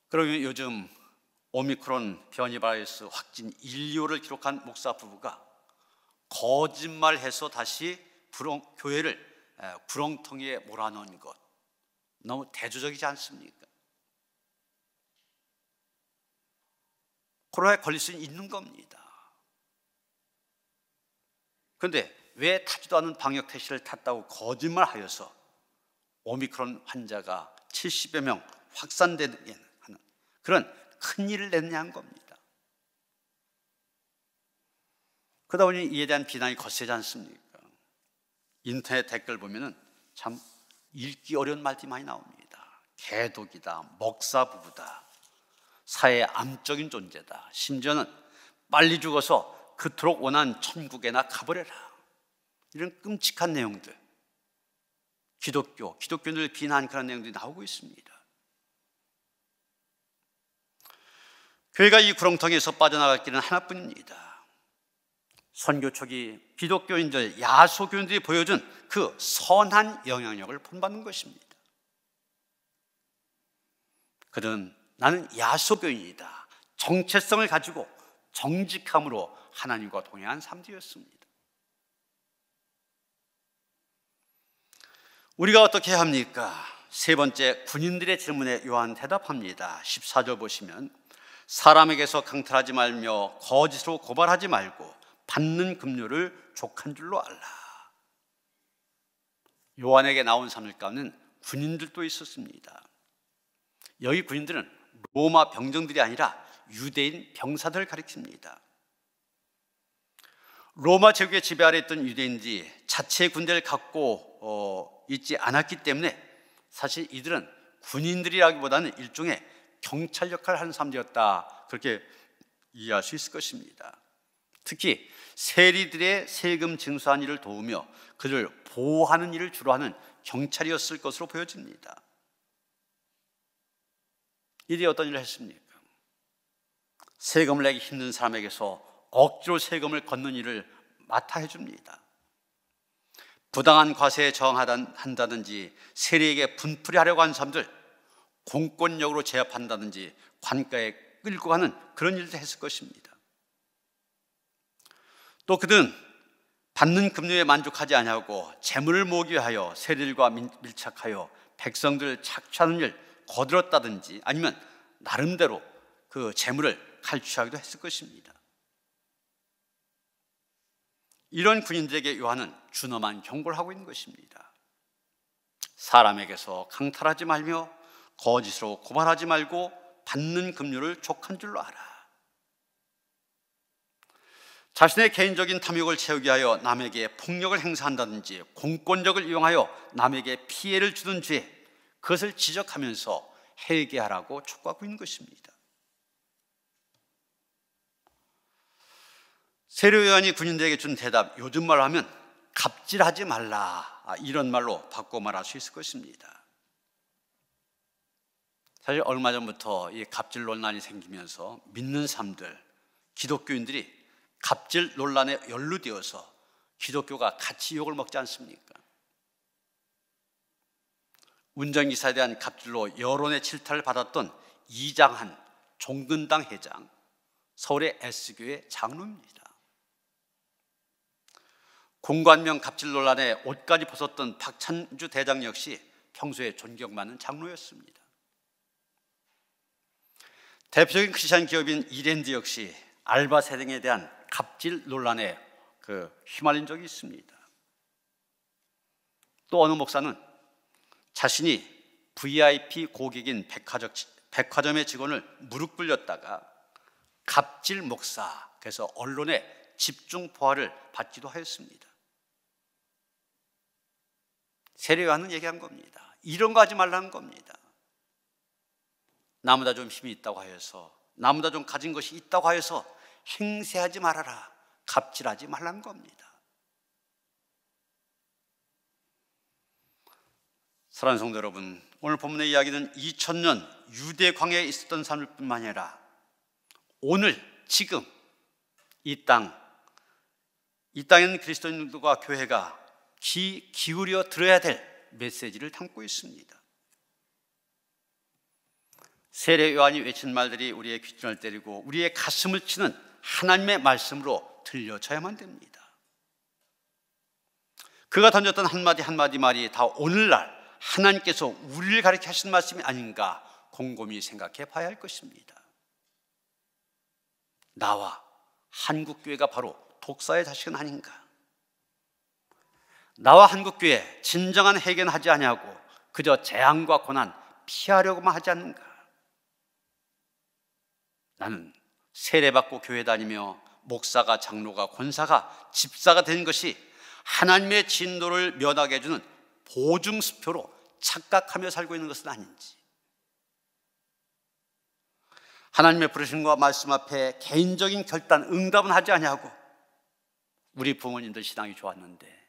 그러면 요즘 오미크론 변이 바이러스 확진 1,2호를 기록한 목사 부부가 거짓말해서 다시 교회를 구렁텅이에 몰아넣은 것, 너무 대조적이지 않습니까? 코로나에 걸릴 수 있는 겁니다. 그런데 왜 타지도 않은 방역 택시를 탔다고 거짓말하여서 오미크론 환자가 70여 명 확산되는 하는 그런 큰일을 냈냐는 겁니다. 그러다 보니 이에 대한 비난이 거세지 않습니까? 인터넷 댓글 보면은 참 읽기 어려운 말들이 많이 나옵니다. 개독이다, 먹사 부부다, 사회의 암적인 존재다, 심지어는 빨리 죽어서 그토록 원한 천국에나 가버려라, 이런 끔찍한 내용들, 기독교인을 비난하는 그런 내용들이 나오고 있습니다. 교회가 이 구렁텅이에서 빠져나갈 길은 하나뿐입니다. 선교 초기 기독교인들, 야소교인들이 보여준 그 선한 영향력을 본받는 것입니다. 그들은 나는 야소교인이다, 정체성을 가지고 정직함으로 하나님과 동행한 삶이었습니다. 우리가 어떻게 해야 합니까? 세 번째, 군인들의 질문에 요한 대답합니다. 14절 보시면 사람에게서 강탈하지 말며 거짓으로 고발하지 말고 받는 급료를 족한 줄로 알라. 요한에게 나온 사람들 가운데는 군인들도 있었습니다. 여기 군인들은 로마 병정들이 아니라 유대인 병사들을 가리킵니다. 로마 제국의 지배 아래 있던 유대인들이 자체의 군대를 갖고 있지 않았기 때문에 사실 이들은 군인들이라기보다는 일종의 경찰 역할을 하는 사람들이었다, 그렇게 이해할 수 있을 것입니다. 특히 세리들의 세금 징수한 일을 도우며 그를 보호하는 일을 주로 하는 경찰이었을 것으로 보여집니다. 이들이 어떤 일을 했습니까? 세금을 내기 힘든 사람에게서 억지로 세금을 걷는 일을 맡아 해줍니다. 부당한 과세에 저항한다든지 세리에게 분풀이 하려고 하는 사람들 공권력으로 제압한다든지 관가에 끌고 가는 그런 일도 했을 것입니다. 또 그들은 받는 급료에 만족하지 아니하고 재물을 모으기 위하여 세리들과 밀착하여 백성들을 착취하는 일 거들었다든지 아니면 나름대로 그 재물을 칼취하기도 했을 것입니다. 이런 군인들에게 요한은 준엄한 경고를 하고 있는 것입니다. 사람에게서 강탈하지 말며 거짓으로 고발하지 말고 받는 급료를 족한 줄로 알아. 자신의 개인적인 탐욕을 채우기 위하여 남에게 폭력을 행사한다든지 공권력을 이용하여 남에게 피해를 주는 죄, 그것을 지적하면서 회개하라고 촉구하고 있는 것입니다. 세례 요한이 군인들에게 준 대답, 요즘 말로 하면 갑질하지 말라, 이런 말로 바꿔 말할 수 있을 것입니다. 사실 얼마 전부터 이 갑질 논란이 생기면서 믿는 사람들, 기독교인들이 갑질 논란에 연루되어서 기독교가 같이 욕을 먹지 않습니까? 운전기사에 대한 갑질로 여론의 질타를 받았던 이장한 종근당 회장, 서울의 S교회 장로입니다. 공관명 갑질 논란에 옷까지 벗었던 박찬주 대장 역시 평소에 존경받는 장로였습니다. 대표적인 크리스찬 기업인 이랜드 역시 알바생에 대한 갑질 논란에 휘말린 적이 있습니다. 또 어느 목사는 자신이 VIP 고객인 백화점의 직원을 무릎 꿇렸다가 갑질 목사, 그래서 언론의 집중 포화를 받기도 하였습니다. 세례 요한은 얘기한 겁니다. 이런 거 하지 말라는 겁니다. 나보다 좀 힘이 있다고 하여서, 나보다 좀 가진 것이 있다고 하여서 행세하지 말아라, 갑질하지 말라는 겁니다. 사랑하는 성도 여러분, 오늘 본문의 이야기는 2000년 유대 광야에 있었던 사람들뿐만 아니라 오늘 지금 이 땅에는 그리스도인들과 교회가 귀 기울여 들어야 될 메시지를 담고 있습니다. 세례 요한이 외친 말들이 우리의 귓전을 때리고 우리의 가슴을 치는 하나님의 말씀으로 들려져야만 됩니다. 그가 던졌던 한마디 한마디 말이 다 오늘날 하나님께서 우리를 가르쳐 하신 말씀이 아닌가 곰곰이 생각해 봐야 할 것입니다. 나와 한국교회가 바로 독사의 자식은 아닌가? 나와 한국교회 진정한 회개는 하지 아니하고 그저 재앙과 고난 피하려고만 하지 않는가? 나는 세례받고 교회 다니며 목사가, 장로가, 권사가, 집사가 되는 것이 하나님의 진노를 면하게 해주는 보증수표로 착각하며 살고 있는 것은 아닌지, 하나님의 부르심과 말씀 앞에 개인적인 결단, 응답은 하지 아니하고 우리 부모님들 신앙이 좋았는데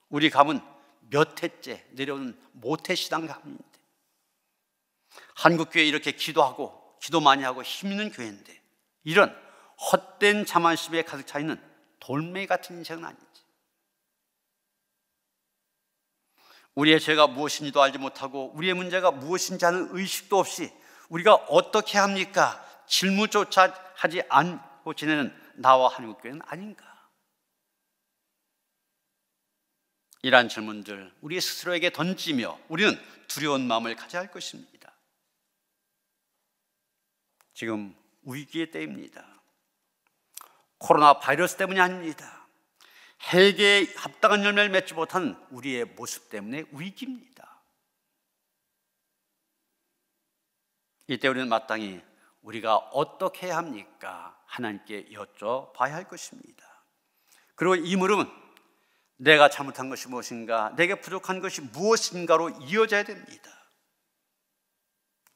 우리 가문 몇 해째 내려오는 모태 신앙 가문인데 한국교회 이렇게 기도하고 기도 많이 하고 힘 있는 교회인데 이런 헛된 자만심에 가득 차 있는 돌멩이 같은 인생은 아닌지, 우리의 죄가 무엇인지도 알지 못하고 우리의 문제가 무엇인지 하는 의식도 없이 우리가 어떻게 합니까? 질문조차 하지 않고 지내는 나와 한국교회는 아닌가? 이러한 질문들 우리 스스로에게 던지며 우리는 두려운 마음을 가져야 할 것입니다. 지금 위기의 때입니다. 코로나 바이러스 때문이 아닙니다. 회개에 합당한 열매를 맺지 못한 우리의 모습 때문에 위기입니다. 이때 우리는 마땅히 우리가 어떻게 해야 합니까? 하나님께 여쭤봐야 할 것입니다. 그리고 이 물음은 내가 잘못한 것이 무엇인가, 내게 부족한 것이 무엇인가로 이어져야 됩니다.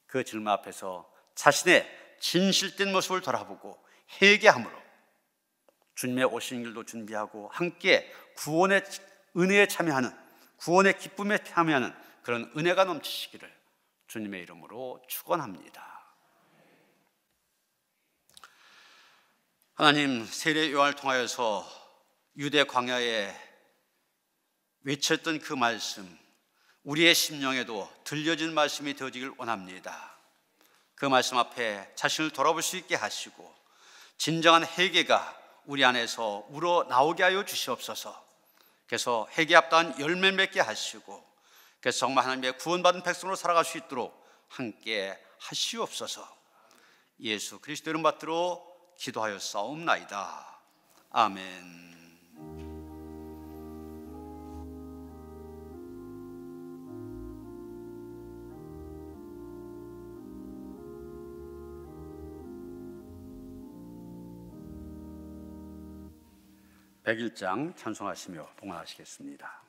그 질문 앞에서 자신의 진실된 모습을 돌아보고 회개함으로 주님의 오시는 길도 준비하고 함께 구원의 은혜에 참여하는, 구원의 기쁨에 참여하는 그런 은혜가 넘치시기를 주님의 이름으로 축원합니다. 하나님, 세례 요한을 통하여서 유대 광야에 외쳤던 그 말씀, 우리의 심령에도 들려진 말씀이 되어지길 원합니다. 그 말씀 앞에 자신을 돌아볼 수 있게 하시고 진정한 회개가 우리 안에서 우러나오게 하여 주시옵소서. 그래서 회개 합당한 열매 맺게 하시고, 그래서 정말 하나님의 구원받은 백성으로 살아갈 수 있도록 함께 하시옵소서. 예수 그리스도 이름 받들어 기도하여 싸움나이다. 아멘. 백일장 찬송하시며 봉헌하시겠습니다.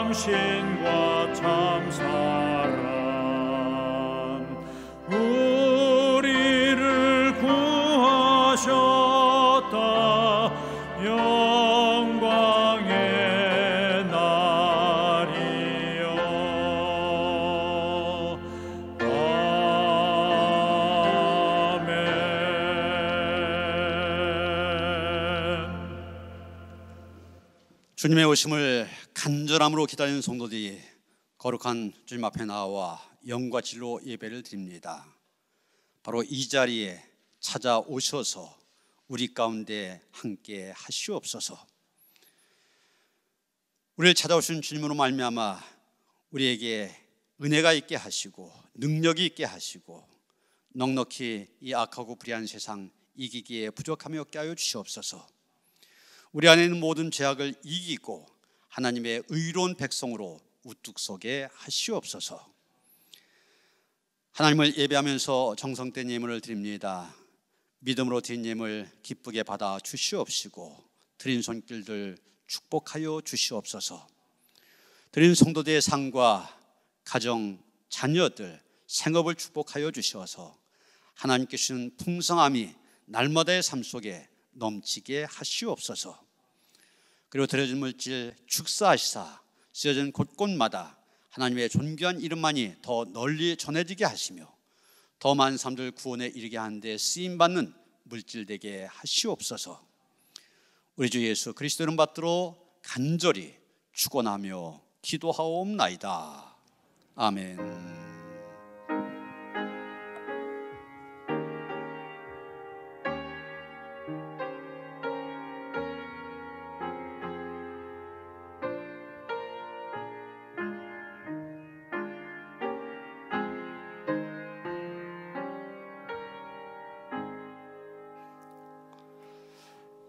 참신과 참사랑 우리를 구하셨다. 영광의 날이요. 아멘. 주님의 오심을 간절함으로 기다리는 성도들이 거룩한 주님 앞에 나와 영과 진로 예배를 드립니다. 바로 이 자리에 찾아오셔서 우리 가운데 함께 하시옵소서. 우리를 찾아오신 주님으로 말미암아 우리에게 은혜가 있게 하시고 능력이 있게 하시고 넉넉히 이 악하고 불의한 세상 이기기에 부족함이 없게 하여 주시옵소서. 우리 안에 있는 모든 죄악을 이기고 하나님의 의로운 백성으로 우뚝 서게 하시옵소서. 하나님을 예배하면서 정성된 예물을 드립니다. 믿음으로 드린 예물 기쁘게 받아 주시옵시고 드린 손길들 축복하여 주시옵소서. 드린 성도들의 삶과 가정, 자녀들, 생업을 축복하여 주셔서 하나님께 주시는 풍성함이 날마다의 삶 속에 넘치게 하시옵소서. 그리고 드려진 물질 축사하시사 쓰여진 곳곳마다 하나님의 존귀한 이름만이 더 널리 전해지게 하시며 더 많은 사람들 구원에 이르게 하는 데 쓰임받는 물질 되게 하시옵소서. 우리 주 예수 그리스도 이름 받들어 간절히 축원하며 기도하옵나이다. 아멘.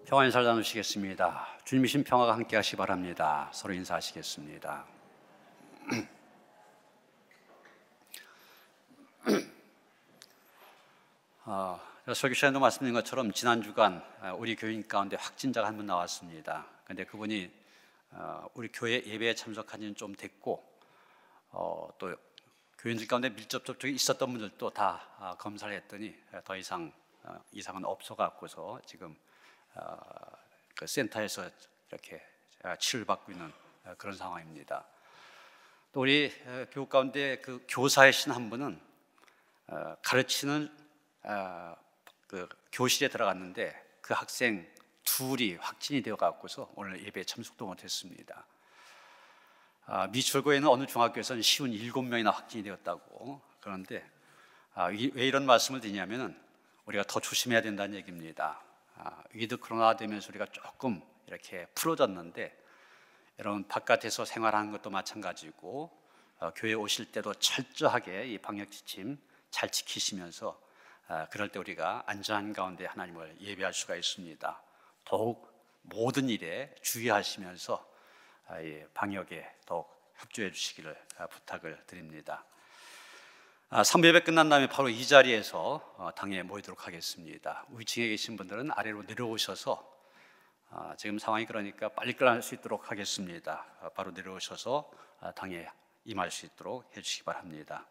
평화 인사를 나누시겠습니다. 주님이신 평화가 함께 하시기 바랍니다. 서로 인사하시겠습니다. 설교 시간에도 말씀드린 것처럼 지난 주간 우리 교인 가운데 확진자가 한 분 나왔습니다. 그런데 그분이 우리 교회 예배에 참석한 지는 좀 됐고 또 교인들 가운데 밀접 접촉이 있었던 분들도 다 검사를 했더니 더 이상 이상은 없어갖고서 지금 그 센터에서 이렇게 치료를 받고 있는 그런 상황입니다. 또 우리 교육 가운데 그 교사이신 한 분은 가르치는 그 교실에 들어갔는데 그 학생 둘이 확진이 되어 갖고서 오늘 예배에 참석도 못했습니다. 미출고에는 어느 중학교에서는 57명이나 확진이 되었다고. 그런데 왜 이런 말씀을 드리냐면은 우리가 더 조심해야 된다는 얘기입니다. 위드 코로나 되면서 우리가 조금 이렇게 풀어졌는데 여러분 바깥에서 생활하는 것도 마찬가지고 교회 오실 때도 철저하게 이 방역 지침 잘 지키시면서 그럴 때 우리가 안전한 가운데 하나님을 예배할 수가 있습니다. 더욱 모든 일에 주의하시면서 방역에 더욱 협조해 주시기를 부탁을 드립니다. 3부 예배 끝난 다음에 바로 이 자리에서 당에 모이도록 하겠습니다. 위층에 계신 분들은 아래로 내려오셔서 지금 상황이 그러니까 빨리 끝날 수 있도록 하겠습니다. 바로 내려오셔서 당에 임할 수 있도록 해주시기 바랍니다.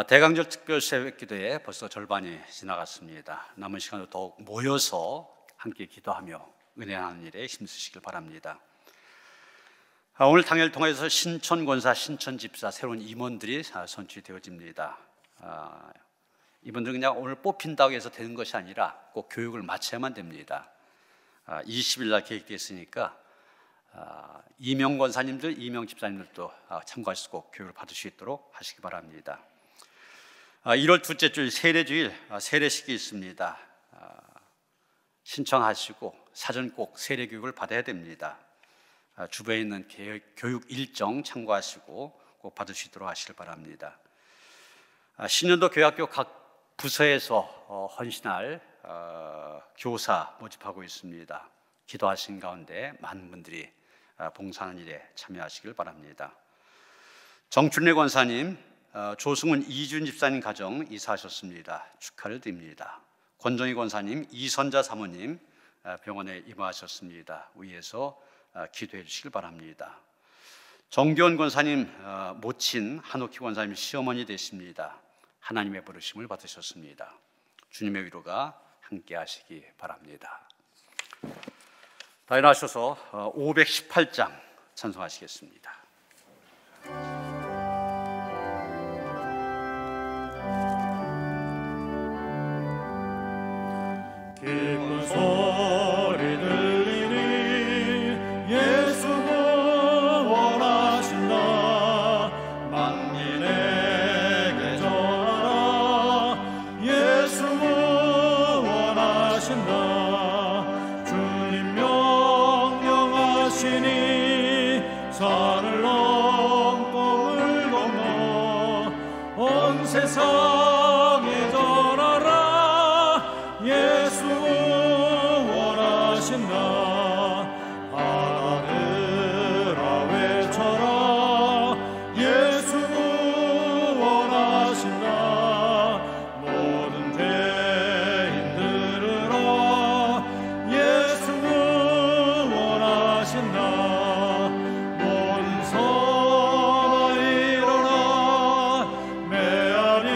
대강절 특별 새벽기도에 벌써 절반이 지나갔습니다. 남은 시간도 더욱 모여서 함께 기도하며 은혜하는 일에 힘쓰시길 바랍니다. 오늘 당회를 통해서 신천 권사, 신천 집사 새로운 임원들이 선출되어집니다. 이분들 그냥 오늘 뽑힌다고 해서 되는 것이 아니라 꼭 교육을 마쳐야만 됩니다. 20일 날 계획되어 있으니까 이명 권사님들, 이명 집사님들도 참고할 수 있고 교육을 받을 수 있도록 하시기 바랍니다. 1월 둘째 주일 세례주일 세례식이 있습니다. 신청하시고 사전 꼭 세례 교육을 받아야 됩니다. 주변에 있는 교육 일정 참고하시고 꼭 받을 수 있도록 하시길 바랍니다. 신년도 교회학교 각 부서에서 헌신할 교사 모집하고 있습니다. 기도하신 가운데 많은 분들이 봉사하는 일에 참여하시길 바랍니다. 정춘래 권사님, 조승훈 이준 집사님 가정 이사하셨습니다. 축하를 드립니다. 권정희 권사님, 이선자 사모님 병원에 입원하셨습니다. 위에서 기도해 주시길 바랍니다. 정교원 권사님 모친 한옥희 권사님 시어머니 되십니다. 하나님의 부르심을 받으셨습니다. 주님의 위로가 함께 하시기 바랍니다. 다 일어나셔서 518장 찬송하시겠습니다. 기쁜 소리 들리니 예수 구원하신다. 만민에게 전하라. 예수 구원하신다. 주님 명령하시니 산을 넘고 물 건너 온 세상에 전하라. 예수 원하신다. 하나들아 외쳐라. 예수 원하신다. 모든 죄인 들으라. 예수 원하신다. 모든 성아 일어나 메아리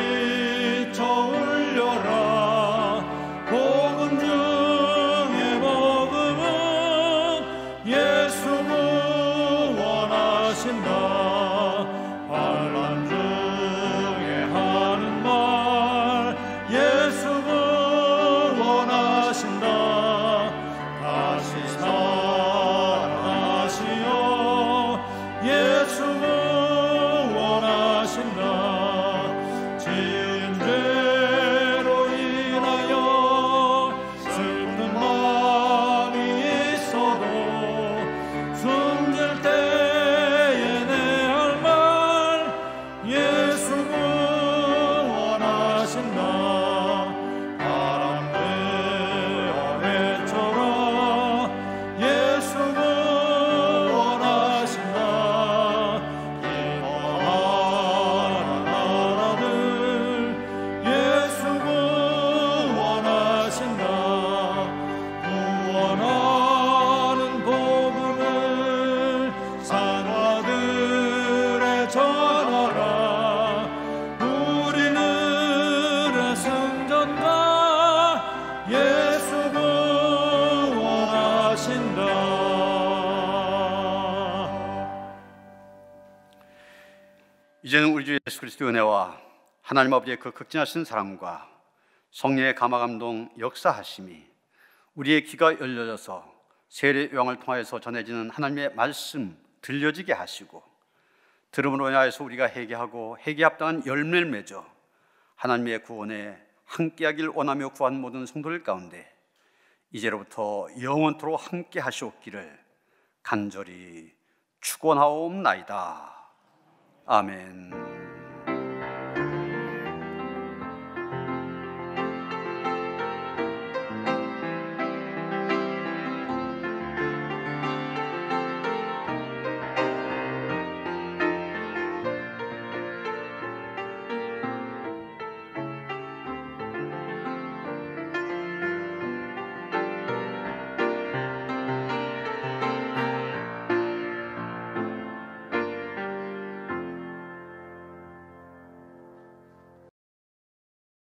예수 그리스도의 은혜와 하나님 아버지의 그 극진하신 사랑과 성령의 감화감동 역사하심이 우리의 귀가 열려져서 세례 요한을 통하여서 전해지는 하나님의 말씀 들려지게 하시고 들음으로 인하여서 우리가 회개하고 회개에 합당한 열매를 맺어 하나님의 구원에 함께하길 원하며 구한 모든 성도들 가운데 이제로부터 영원토록 함께 하시옵기를 간절히 축원하옵나이다. 아멘.